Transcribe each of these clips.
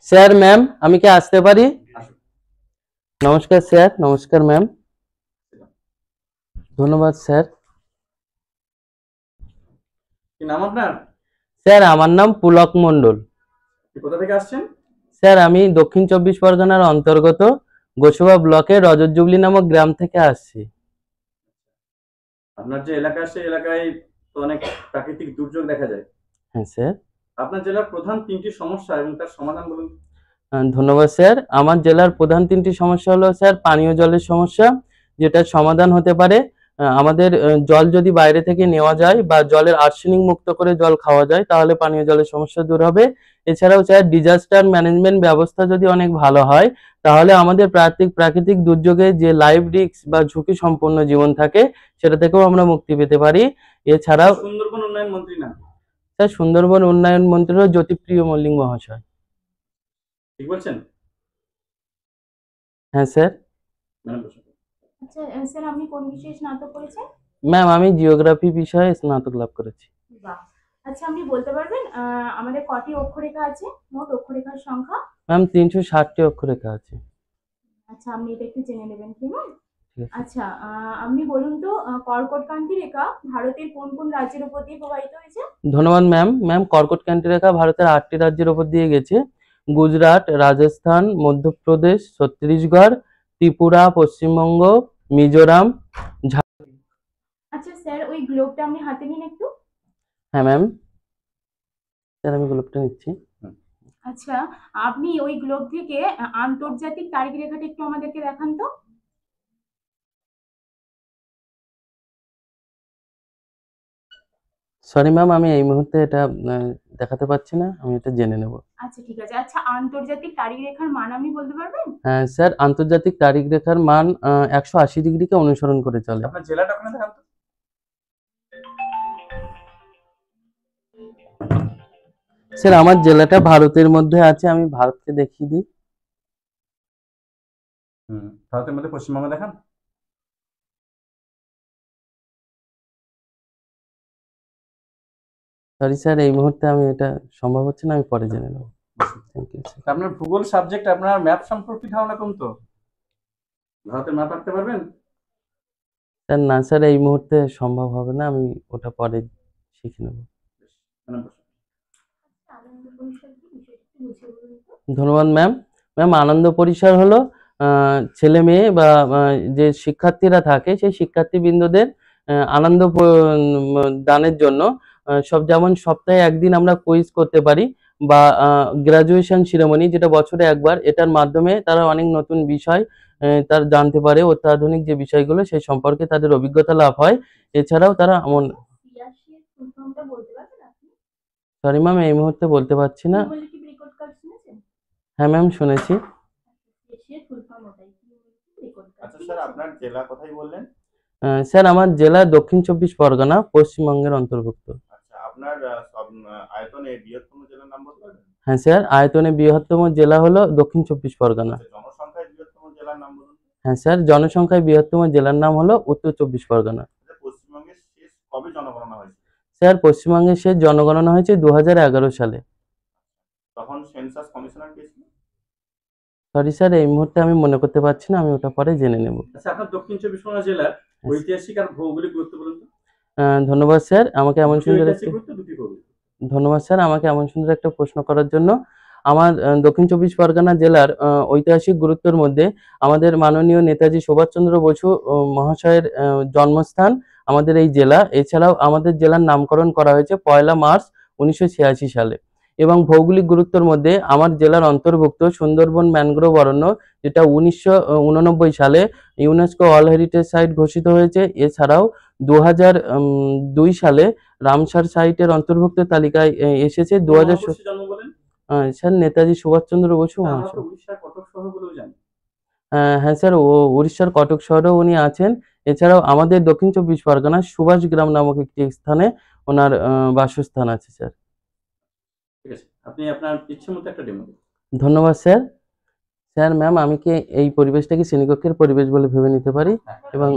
Sir ma'am আমি কি আসতে পারি? নমস্কার স্যার। নমস্কার ম্যাম। ধন্যবাদ স্যার। কি নাম আপনার? স্যার আমার নাম পুলক মণ্ডল। কোথা থেকে আসছেন? স্যার আমি দক্ষিণ চব্বিশ পরগনার অন্তর্গত গোসবা ব্লকের রজতজুবলি নামক গ্রাম থেকে আসছি। আপনার যে এলাকা আছে এলাকায় তো অনেক প্রাকৃতিক দুর্যোগ দেখা যায়। হ্যাঁ স্যার। আপনার জেলার প্রধান তিনটি সমস্যা এবং তার সমাধান বলুন। ধন্যবাদ স্যার। আমার জেলার প্রধান তিনটি সমস্যা হলো স্যার পানীয় জলের সমস্যা, যেটার সমাধান হতে পারে আমাদের জল যদি বাইরে থেকে নেওয়া যায় বা জলের আর্সেনিক মুক্ত করে জল খাওয়া যায় তাহলে পানীয় জলের সমস্যা দূর হবে। এছাড়াও স্যার ডিজাস্টার ম্যানেজমেন্ট ব্যবস্থা যদি অনেক ভালো হয় তাহলে আমাদের প্রাকৃতিক দুর্যোগে যে লাইফ রিস্ক বা ঝুঁকি সম্পন্ন জীবন থাকে সেটা থেকেও আমরা মুক্তি পেতে পারি। এছাড়াও সুন্দরবন উন্নয়ন মন্ত্রী নাম? স্যার সুন্দরবন উন্নয়ন মন্ত্রী হলো জ্যোতিপ্রিয় মল্লিক মহাশয়। ঠিক বলছেন? হ্যাঁ স্যার। আচ্ছা স্যার আপনি কোন বিষয়ে স্নাতক করেছেন? ম্যাম আমি জিওগ্রাফি বিষয়ে স্নাতক লাভ করেছি। বাহ। আচ্ছা আপনি বলতে পারবেন আমাদের কটি অক্ষরেখা আছে, মোট অক্ষরেখার সংখ্যা? ম্যাম 360টি অক্ষরেখা আছে। আচ্ছা আপনি এটা একটু জেনে নেবেন কেমন? ঠিক আছে। আচ্ছা আপনি বলুন তো কর্কটক্রান্তি রেখা ভারতের কোন কোন রাজ্যের উপর দিয়ে প্রবাহিত হয়েছে? ধন্যবাদ ম্যাম। ম্যাম কর্কটক্রান্তি রেখা ভারতের 8টি রাজ্যের উপর দিয়ে গেছে। গুজরাট, রাজস্থান, মধ্যপ্রদেশ, ছত্তিশগড়, ত্রিপুরা, পশ্চিমবঙ্গ, মিজোরাম। আচ্ছা স্যার ওই গ্লোবটা আপনি হাতে নিন একটু। হ্যাঁ ম্যাম। স্যার আমি গ্লোবটা নিচ্ছি। আচ্ছা আপনি ওই গ্লোব থেকে আন্তর্জাতিক তারিখ রেখাটা একটু আমাদেরকে দেখান তো। সরি ম্যাম আমি এই মুহূর্তে এটা দেখাতে পারছি না, আমি এটা জেনে নেব। আচ্ছা ঠিক আছে। আচ্ছা আন্তর্জাতিক তারিখ রেখার মান আপনি বলতে পারবেন? হ্যাঁ স্যার আন্তর্জাতিক তারিখ রেখার মান 180 ডিগ্রিকে অনুসরণ করে চলে। আপনার জেলাটা ওখানে দেখান তো। স্যার আমার জেলাটা ভারতের মধ্যে আছে, আমি ভারতকে দেখিয়ে দিই। ভারতের মধ্যে পশ্চিমবঙ্গ দেখান। সরি স্যার এই মুহূর্তে আমি এটা সম্ভব হচ্ছে না, আমি পরে জেনে নেব। Thank you sir. আপনার ভূগোল সাবজেক্ট আপনার ম্যাপ সম্পর্কে ধারণা কম তো? ভারতের ম্যাপ আঁকতে পারবেন? স্যার না স্যার এই মুহূর্তে সম্ভব হবে না, আমি ওটা পরে শিখে নেব। ধন্যবাদ ম্যাম। ম্যাম আনন্দ পরিসর হলো ছেলে মেয়ে বা যে শিক্ষার্থীরা থাকে সেই শিক্ষার্থীবৃন্দদের আনন্দ দানের জন্য সব যেমন সপ্তাহে একদিন আমরা কুইজ করতে পারি বা গ্রাজুয়েশন সেরেমনি যেটা বছরে একবার, এটার মাধ্যমে তারা অনেক নতুন বিষয় তারা জানতে পারে, অত্যাধুনিক যে বিষয়গুলো সেই সম্পর্কে তাদের অভিজ্ঞতা লাভ হয়। এছাড়াও তারা সরি ম্যাম এই মুহূর্তে বলতে পারছি না। হ্যাঁ ম্যাম শুনেছি। আচ্ছা স্যার আপনার জেলা কোথায় বললেন? স্যার আমার জেলা দক্ষিণ চব্বিশ পরগনা, পশ্চিমবঙ্গের অন্তর্ভুক্ত। আচ্ছা আপনার আয়তনে বৃহত্তম জেলার নাম বলতে পারবেন? হ্যাঁ স্যার আয়তনে বৃহত্তম জেলা হলো দক্ষিণ চব্বিশ পরগনা। জনসংখ্যায় বৃহত্তম জেলার নাম বলুন। হ্যাঁ স্যার জনসংখ্যায় বৃহত্তম জেলার নাম হলো উত্তর চব্বিশ পরগনা। পশ্চিমবঙ্গের শেষ কবে জনগণনা হয়েছে? স্যার পশ্চিমবঙ্গের শেষ জনগণনা হয়েছে 2011 সালে। তখন সেন্সাস কমিশনার কে ছিল? সরি স্যার এই মুহূর্তে আমি মনে করতে পারছি না, আমি ওটা পরে জেনে নেব। আচ্ছা আপনার দক্ষিণ চব্বিশ পরগনা জেলার ঐতিহাসিক আর ভৌগোলিক গুরুত্ব বলুন তো। ধন্যবাদ স্যার আমাকে এমন সুন্দর ধন্যবাদ স্যার আমাকে এমন সুন্দর একটা প্রশ্ন করার জন্য। আমার দক্ষিণ চব্বিশ পরগনা জেলার ঐতিহাসিক গুরুত্বের মধ্যে আমাদের মাননীয় নেতাজি সুভাষচন্দ্র বসু মহাশয়ের জন্মস্থান আমাদের এই জেলা। এছাড়াও আমাদের জেলার নামকরণ করা হয়েছে 1 মার্চ 1986 সালে। এবং ভৌগোলিক গুরুত্বের মধ্যে আমার জেলার অন্তর্ভুক্ত সুন্দরবন ম্যানগ্রোভ অরণ্য, যেটা 1989 সালে ইউনেস্কো ওয়ার্ল্ড হেরিটেজ সাইট ঘোষিত হয়েছে। এছাড়াও 2002 সালে রামসার সাইটের অন্তর্ভুক্ত তালিকায় এসেছে। 2017 স্যার নেতাজি সুভাষচন্দ্র বসু মহাশয়। হ্যাঁ স্যার উড়িষ্যার কটক শহরেও উনি আছেন। এছাড়াও আমাদের দক্ষিণ চব্বিশ পরগনার সুভাষ গ্রাম নামক একটি স্থানে ওনার বাসস্থান আছে স্যার। ঠিক আছে আপনি আপনার ইচ্ছে মতো একটা ডেমো দিন। ধন্যবাদ স্যার। স্যার ম্যাম আমি কি এই পরিবেশটাকে শ্রেণীকক্ষের পরিবেশ বলে ভেবে নিতে পারি? এবং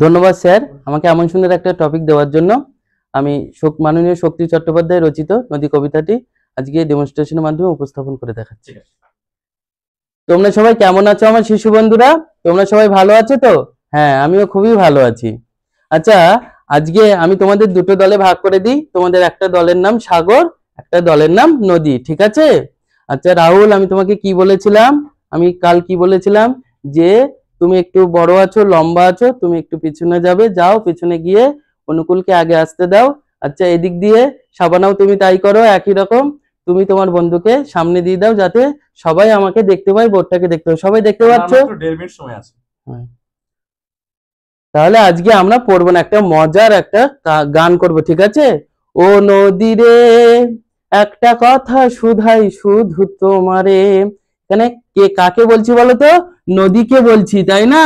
ধন্যবাদ স্যার আমাকে এমন সুন্দর একটা টপিক দেওয়ার জন্য। আমি মাননীয় শক্তি চট্টোপাধ্যায় রচিত নদী কবিতাটি আজকে ডেমনস্ট্রেশনের মাধ্যমে উপস্থাপন করে দেখাচ্ছি। ঠিক আছে। তোমরা সবাই কেমন আছো আমার শিশু বন্ধুরা? তোমরা সবাই ভালো আছো তো? হ্যাঁ, আমিও খুবই ভালো আছি। আচ্ছা, আজকে আমি তোমাদের দুটো দলে ভাগ করে দিই। তোমাদের একটা দলের নাম সাগর, একটা দলের নাম নদী, ঠিক আছে? আচ্ছা রাহুল, আমি তোমাকে কি বলেছিলাম? আমি কাল কি বলেছিলাম? যে তুমি একটু বড় আছো, লম্বা আছো, তুমি একটু পিছনে যাবে, যাও পিছনে গিয়ে অনুকূলকে আগে আসতে দাও। আচ্ছা, এদিক দিয়ে শাবানাও তুমি তাই করো, একই রকম। তুমি তোমার বন্ধুকে সামনে দিয়ে দাও, যাতে সবাই আমাকে দেখতে পায়, বোর্ডটাকে দেখতে পায়। সবাই দেখতে আমার পাচ্ছ? মাত্র 1.5 মিনিট সময় আছে। হ্যাঁ। তাহলে আজকে আমরা পড়বো না, একটা মজার একটা গান করব, ঠিক আছে? ও নদী রে, একটা কথা শুধাই শুধু তোমারে। এখানে কে কাকে বলছি বলো তো? নদীকে বলছি, তাই না?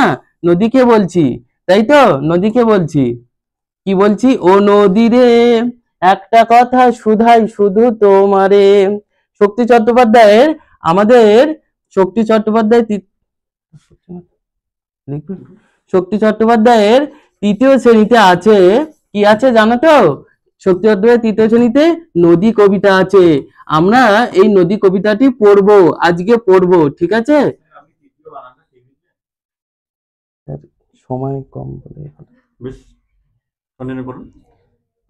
নদীকে বলছি, তাই তো? নদীকে বলছি। কি বলছি? ও নদী রে, একটা কথা শুধাই শুধু তোমারে। শক্তি চট্টোপাধ্যায়ের, আমাদের শক্তি চট্টোপাধ্যায় শক্তি চট্টোপাধ্যায়ের তৃতীয় শ্রেণীতে আছে, কি আছে জানো তো? শক্তি চট্টোপাধ্যায়ের তৃতীয় শ্রেণীতে নদী কবিতা আছে। আমরা এই নদী কবিতাটি পড়বো, আজকে পড়বো, ঠিক আছে? সময় কম বলে বেশ, কন্টিনিউ করুন।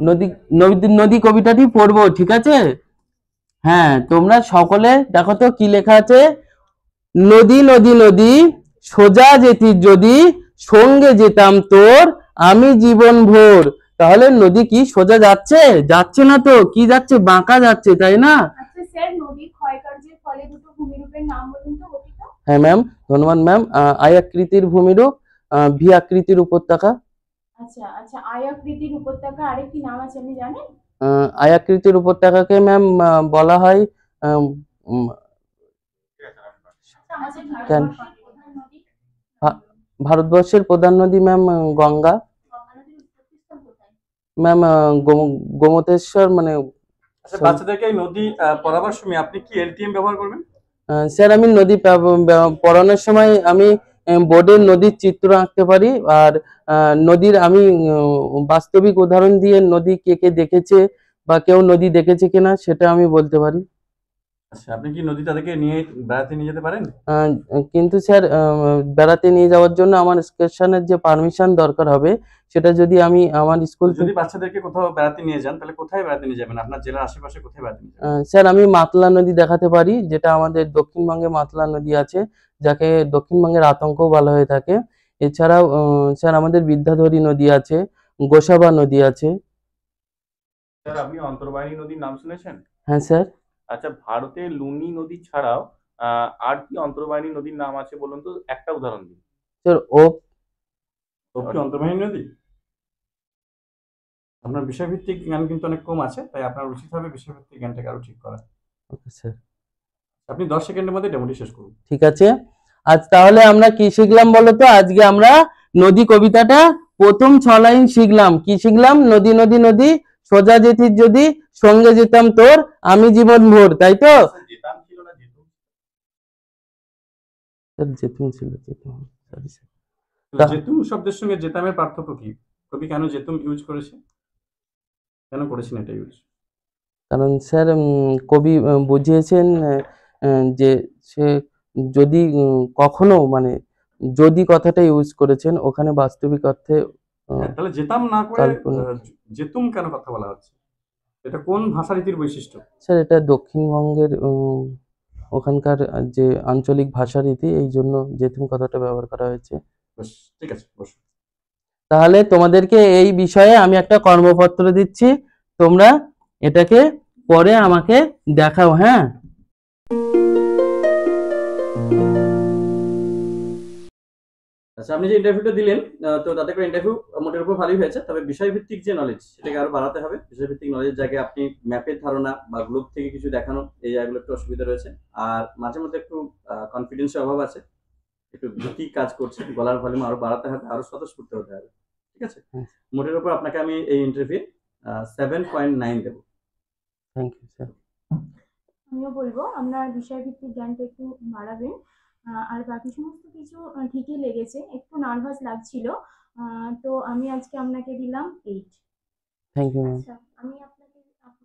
নদী নদী নদী কবিতাটি পড়বো, ঠিক আছে? হ্যাঁ, তোমরা সকলে দেখো তো কি লেখা আছে। নদী নদী নদী, সোজা যেতি যদি, সঙ্গে যেতাম তোর আমি জীবন ভোর। তাহলে নদী কি সোজা যাচ্ছে? যাচ্ছে না তো, কি যাচ্ছে? বাঁকা যাচ্ছে, তাই না? আচ্ছা স্যার, নদীর ক্ষয়কার্যের ফলে দুটো ভূমিরূপের নাম বলুন তো গঠিত। হ্যাঁ ম্যাম, ধন্যবাদ ম্যাম। আই আকৃতির ভূমিরূপ, ভি আকৃতির উপত্যকা। আচ্ছা আচ্ছা, আয়াকৃতির উপত্যকা আরেকটি নাম আছে, আপনি জানেন? আই আকৃতির উপত্যকাকে ম্যাম বলা হয় আম, উম, আমাদের কেন? ভারতবর্ষের প্রধান নদী। ভারতবর্ষের প্রধান নদী ম্যাম গঙ্গা। গঙ্গা নদীর উৎপত্তিস্থল কোথায়? ম্যাম গোমতেশ্বর, মানে আচ্ছা, বাচ্চাদেরকে এই নদী পড়াবার সময় আপনি কি এলটিএম ব্যবহার করবেন? স্যার আমি নদী পড়ানোর সময় আমি বোর্ডে নদীর চিত্র আঁকতে পারি, আর নদীর আমি বাস্তবিক উদাহরণ দিয়ে নদী কে কে দেখেছে বা কেউ নদী দেখেছে কিনা সেটা আমি বলতে পারি। আচ্ছা, আপনি কি নদী তাদেরকে নিয়ে বেড়াতে নিয়ে যেতে পারেন? আহ, কিন্তু স্যার বেড়াতে নিয়ে যাওয়ার জন্য আমার এক্সকারশনের যে পারমিশন দরকার হবে, সেটা যদি আমি আমার স্কুল যদি বাচ্চাদেরকে কোথাও বেড়াতে নিয়ে যান, তাহলে কোথায় বেড়াতে নিয়ে যাবেন? আপনার জেলার আশেপাশে কোথায় বেড়াতে নিয়ে যাবেন? স্যার আমি মাতলা নদী দেখাতে পারি, যেটা আমাদের দক্ষিণবঙ্গে মাতলা নদী আছে, যাকে দক্ষিণবঙ্গের আতঙ্ক বলা হয়ে থাকে। এছাড়াও স্যার আমাদের বিদ্যাধরী নদী আছে, গোসাবা নদী আছে। স্যার, আপনি অন্তর্বাহিনী নদীর নাম শুনেছেন? হ্যাঁ স্যার। আচ্ছা, ভারতে লুনি নদী ছাড়াও আর কি অন্তর্বাহিনী নদীর নাম আছে বলুন তো, একটা উদাহরণ দিন। স্যার তো কি অন্তর্বাহিনী নদী? আপনার বিষয়ভিত্তিক জ্ঞান কিন্তু অনেক কম আছে, তাই আপনার উচিত হবে বিষয়ভিত্তিক জ্ঞানটাকে আরো ঠিক করা। ওকে স্যার, আপনি 10 সেকেন্ডের মধ্যে ডেমোটি শেষ করুন। ঠিক আছে। আজ তাহলে আমরা কি শিখলাম বলো তো? আজকে আমরা নদী কবিতাটা প্রথম 6 লাইন শিখলাম। কি শিখলাম? নদী নদী নদী, সোজা যেতির যদি, সঙ্গে যেতাম তোর আমি জীবন ভোর, তাই তো? জেতাম ছিল না, জেতুম। স্যার যেতুম ছিল, যেতুম, সরি স্যার। তো জেতুম শব্দের সঙ্গে জেতামের পার্থক্য কি? কবি কেন জেতুম ইউজ করেছে? কেন করেছেন এটা ইউজ? কারণ স্যার কবি বুঝিয়েছেন যে সে যদি কখনো, মানে যদি কথাটা ইউজ করেছেন, ওখানে বাস্তবিক অর্থে হ্যাঁ, তাহলে জেতাম না করে কাল্পনিক। জেতুম কেন কথা বলা হচ্ছে? এটা কোন ভাষারীতির বৈশিষ্ট্য? স্যার এটা দক্ষিণবঙ্গের ওখানকার যে আঞ্চলিক ভাষারীতি, এই জন্য যেতুম কথাটা ব্যবহার করা হয়েছে। বেশ, ঠিক আছে, বসুন। তাহলে তোমাদেরকে এই বিষয়ে আমি একটা কর্মপত্র দিচ্ছি, তোমরা এটাকে পরে আমাকে দেখাও, হ্যাঁ? আচ্ছা, আপনি যে ইন্টারভিউটা দিলেন, তো তাতে করে ইন্টারভিউ মোটের উপর ভালোই হয়েছে, তবে বিষয়ভিত্তিক যে নলেজ সেটাকে আরো বাড়াতে হবে। বিষয়ভিত্তিক নলেজ জায়গায় আপনি ম্যাপের ধারণা বা গ্লোব থেকে কিছু দেখানো, এই জায়গাগুলো একটু অসুবিধা রয়েছে। আর মাঝে মধ্যে একটু কনফিডেন্সের অভাব আছে, একটু ভীতি কাজ করছে, গলার ভলিউম আরো বাড়াতে হবে, আরো স্বতঃস্ফূর্ত হতে হবে, ঠিক আছে? মোটের উপর আপনাকে আমি এই ইন্টারভিউ 7.9 দেবো। Thank you sir. আমিও বলবো আপনার বিষয়ভিত্তিক জ্ঞানটা একটু বাড়াবেন। আর বাকি সমস্ত কিছু ঠিকই লেগেছে, একটু নার্ভাস লাগছিল। তো আমি আজকে আপনাকে দিলাম 8। Thank you ma'am. আচ্ছা, আমি আপনাকে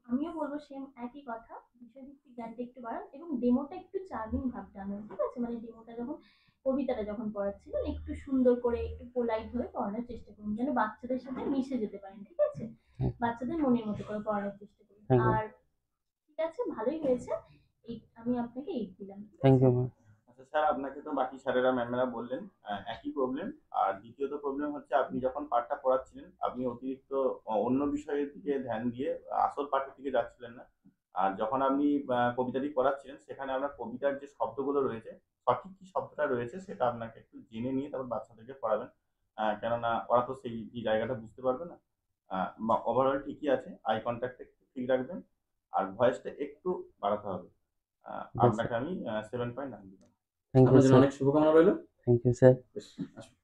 আমিও বলবো সেম একই কথা, বিষয়ভিত্তিক জ্ঞানটা একটু বাড়ান এবং ডেমোটা একটু চার্মিং ভাবটা আনুন, ঠিক আছে? মানে ডেমোটা যখন, কবিতাটা যখন পড়াচ্ছিলেন একটু সুন্দর করে একটু পোলাইট হয়ে পড়ানোর চেষ্টা করুন, যেন বাচ্চাদের সাথে মিশে যেতে পারেন, ঠিক আছে? বাচ্চাদের মনের মতো করে পড়ানোর চেষ্টা করুন। Thank you. আর ঠিক আছে, ভালোই হয়েছে। এই আমি আপনাকে 8 দিলাম, ঠিক থ্যাংক আছে? You ma'am. আচ্ছা স্যার, আপনাকে তো বাকি স্যারেরা ম্যামেরা বললেন একই প্রবলেম। আর দ্বিতীয়ত প্রবলেম হচ্ছে আপনি যখন পাঠটা পড়াচ্ছিলেন আপনি অতিরিক্ত অন্য বিষয়ের দিকে ধ্যান দিয়ে আসল পাঠের দিকে যাচ্ছিলেন না। আর যখন আপনি কবিতাটি পড়াচ্ছিলেন সেখানে আপনার কবিতার যে শব্দগুলো রয়েছে, সঠিক কি শব্দটা রয়েছে সেটা আপনাকে একটু জেনে নিয়ে তারপর বাচ্চাদেরকে পড়াবেন। কেননা ওরা তো সেই এই জায়গাটা বুঝতে পারবে না। ওভারঅল ঠিকই আছে, আই কন্ট্যাক্টটা একটু ঠিক রাখবেন আর ভয়েসটা একটু বাড়াতে হবে। আপনাকে আমি 7.9 দিলাম। থ্যাংক ইউ আপনার জন্য স্যার। অনেক শুভকামনা রইলো। Thank you sir. বেশ, আসুন।